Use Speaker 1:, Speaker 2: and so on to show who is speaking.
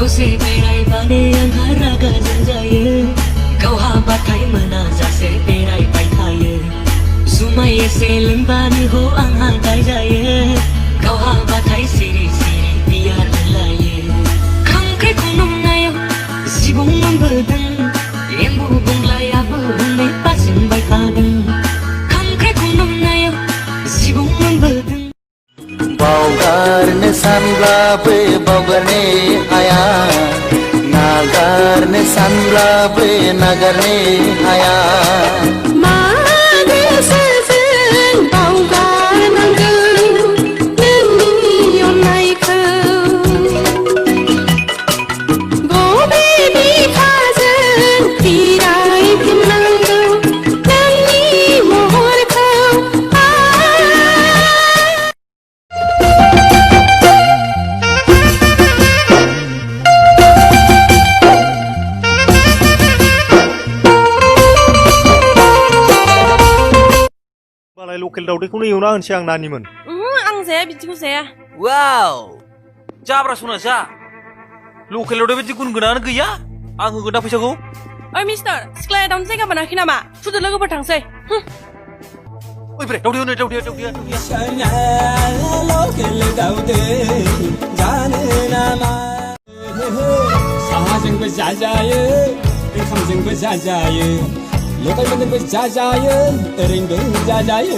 Speaker 1: दसे बेरायबानो आंहा रागा जोंजायो गाव हाबाथाय मोना जासे बेरायबाय थायो जुमाय एसे लोंबानो हो आंहा दाय जायो गाव हाबाथाय सिरि सिरि बियार लोंलायो खांख्राइ खन'नायाव जिबौ मोनबोदों एम्बु बंग्लायाबो हनै बारसोमबाय थादों खांख्राइ खन'नायाव जिबौ मोनबोदों
Speaker 2: बावगारनो सानब्लाबो बावगारनो हाया नागारनो सानब्लाबो नागारनो हाया
Speaker 3: मालाय लकेल दावदैखौनो एवना होनसै आं नानिमोन
Speaker 4: आं जाया बिदिखौ जाया
Speaker 5: वाव जाब्रा सना जा लकेल दावदै बायदि गुन गोनाङानो गैया आं होगोन दा फैसाखौ
Speaker 4: ओइ मिस्टार सिख्लाया दावनो जायगा मोनाखै नामा थुदो लोगोफोर थांसै
Speaker 5: ओइ ब्रे दावदैया
Speaker 6: लकेल दावदै जानो नामा साहाजोंबो जाजायो ओंखामजोंबो जाजायो लगायमोन्देरबो जाजायो ओरैनोबो जाजायो